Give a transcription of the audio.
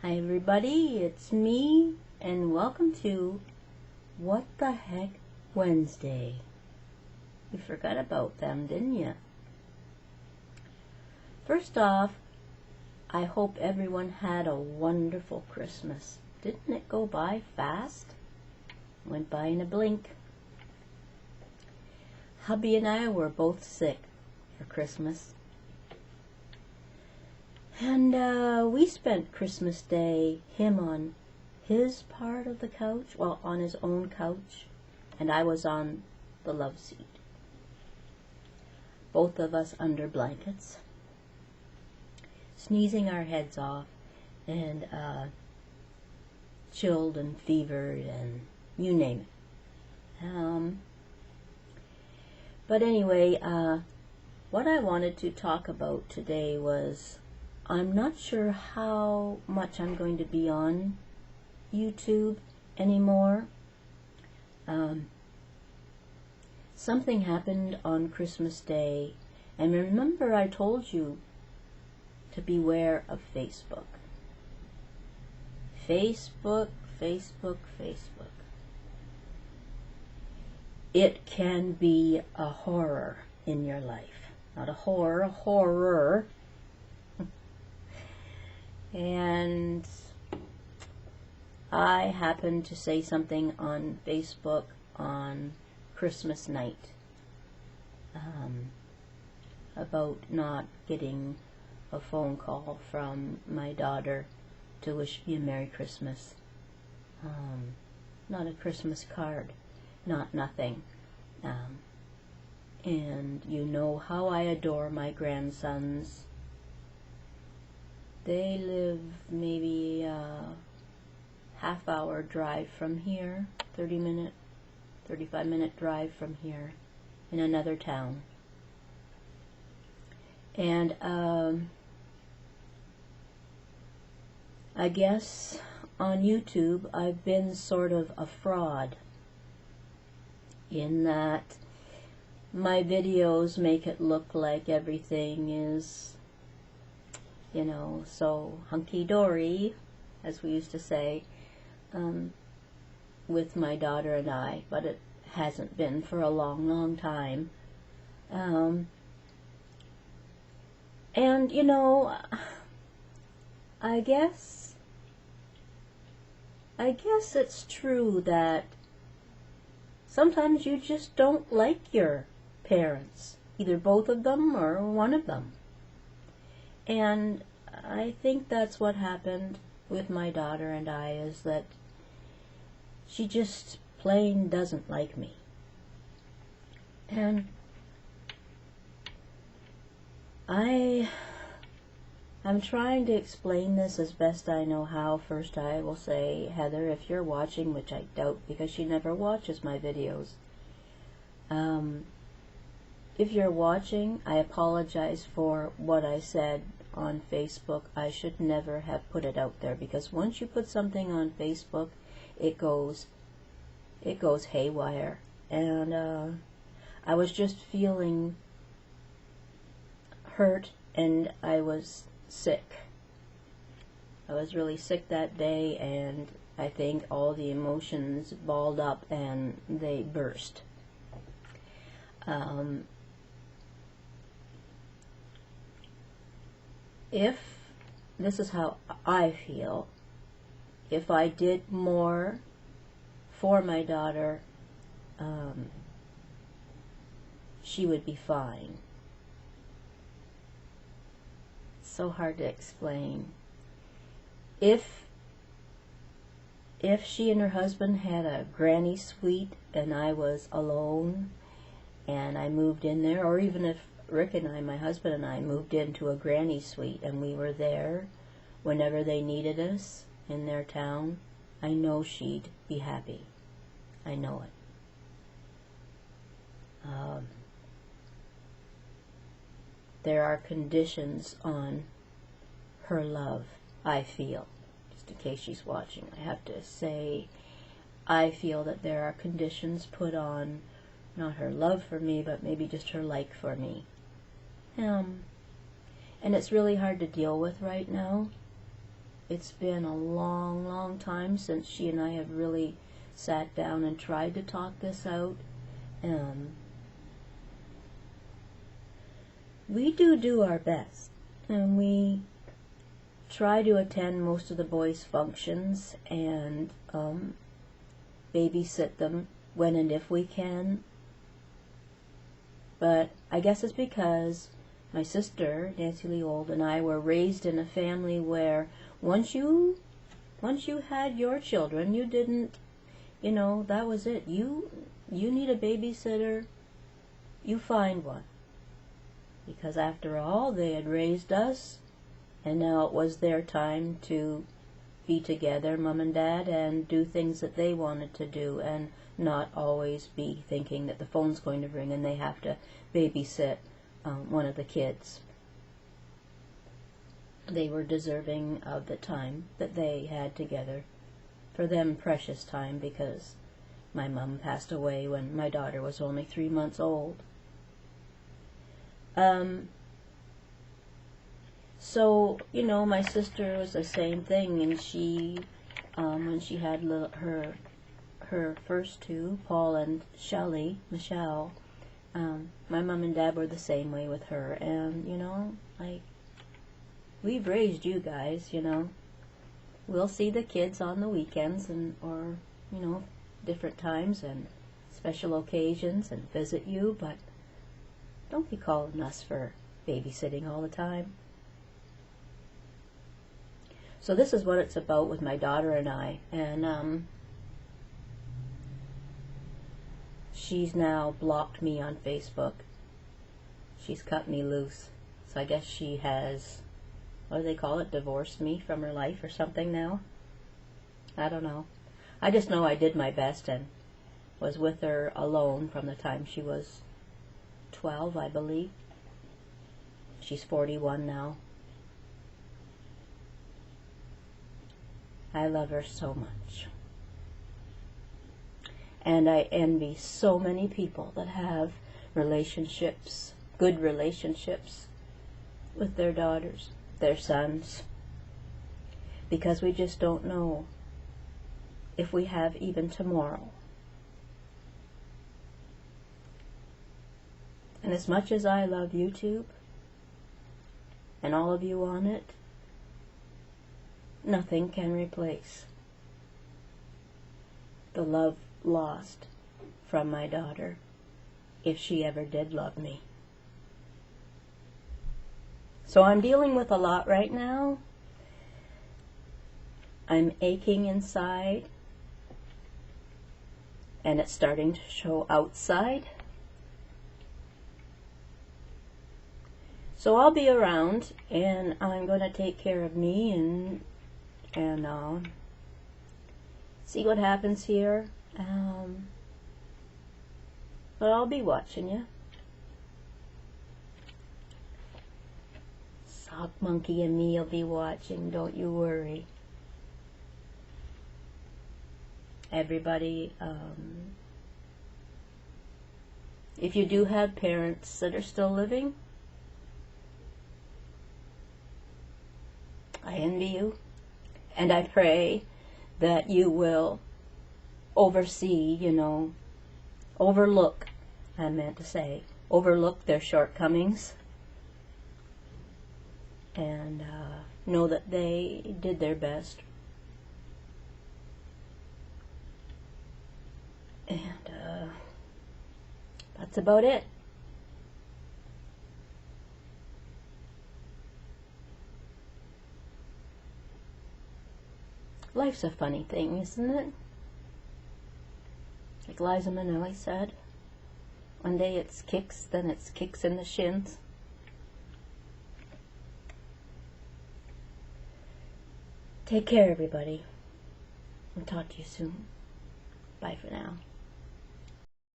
Hi everybody, it's me, and welcome to What the Heck Wednesday. You forgot about them, didn't you? First off, I hope everyone had a wonderful Christmas. Didn't it go by fast? Went by in a blink. Hubby and I were both sick for Christmas. And we spent Christmas Day, him on his part of the couch, well, on his own couch, and I was on the love seat. Both of us under blankets, sneezing our heads off, and chilled and fevered, and you name it. But anyway, what I wanted to talk about today was, I'm not sure how much I'm going to be on YouTube anymore. Something happened on Christmas Day, and remember I told you to beware of Facebook. Facebook. It can be a horror in your life. Not a horror, a horror. And I happened to say something on Facebook on Christmas night about not getting a phone call from my daughter to wish me a Merry Christmas. Not a Christmas card, nothing. And you know how I adore my grandsons. They live maybe a half-hour drive from here, 35-minute drive from here, in another town. And I guess on YouTube I've been sort of a fraud in that my videos make it look like everything is, you know, so hunky-dory, as we used to say, with my daughter and I, but it hasn't been for a long time. And, you know, I guess it's true that sometimes you just don't like your parents, either both of them or one of them. And I think that's what happened with my daughter and I, is that she just plain doesn't like me. And I'm trying to explain this as best I know how. First I will say, Heather, if you're watching, which I doubt because she never watches my videos, if you're watching, I apologize for what I said on Facebook. I should never have put it out there, because once you put something on Facebook, it goes haywire. And I was just feeling hurt, and I was sick. I was really sick that day, and I think all the emotions balled up and they burst. If this is how I feel, if I did more for my daughter, she would be fine. It's so hard to explain. If she and her husband had a granny suite and I was alone and I moved in there, or even if Rick and I, my husband and I, moved into a granny suite and we were there whenever they needed us in their town, I know she'd be happy. I know it. There are conditions on her love, I feel. Just in case she's watching, I have to say, I feel that there are conditions put on, not her love for me, but maybe just her like for me. And it's really hard to deal with right now. it's been a long, long time since she and I have really sat down and tried to talk this out. We do our best, and we try to attend most of the boys' functions and babysit them when and if we can. But I guess it's because my sister, Nancy Lee Old, and I were raised in a family where once you had your children, you didn't, that was it. You need a babysitter, you find one. Because after all, they had raised us, and now it was their time to be together, Mom and Dad, and do things that they wanted to do, and not always be thinking that the phone's going to ring and they have to babysit one of the kids. They were deserving of the time that they had together. For them, precious time, because my mom passed away when my daughter was only 3 months old. So, my sister was the same thing, and she, when she had her first two, Paul and Michelle, my mom and dad were the same way with her, and, we've raised you guys, We'll see the kids on the weekends or different times and special occasions and visit you, but don't be calling us for babysitting all the time. So this is what it's about with my daughter and I, and she's now blocked me on Facebook. She's cut me loose. So I guess she has, what do they call it, divorced me from her life or something now? I don't know. I just know I did my best and was with her alone from the time she was 12, I believe. She's 41 now. I love her so much. And I envy so many people that have relationships, good relationships with their daughters, their sons, because we just don't know if we have even tomorrow. And as much as I love YouTube and all of you on it, nothing can replace the love lost from my daughter, if she ever did love me. So I'm dealing with a lot right now. I'm aching inside, and it's starting to show outside. So I'll be around, and I'm going to take care of me and see what happens here. But I'll be watching you. Sock Monkey and me will be watching, don't you worry. Everybody, if you do have parents that are still living, I envy you, and I pray that you will oversee, overlook their shortcomings, and know that they did their best. And that's about it. Life's a funny thing, isn't it? Like Liza Minnelli said, one day it's kicks, then it's kicks in the shins. Take care, everybody. I'll talk to you soon. Bye for now.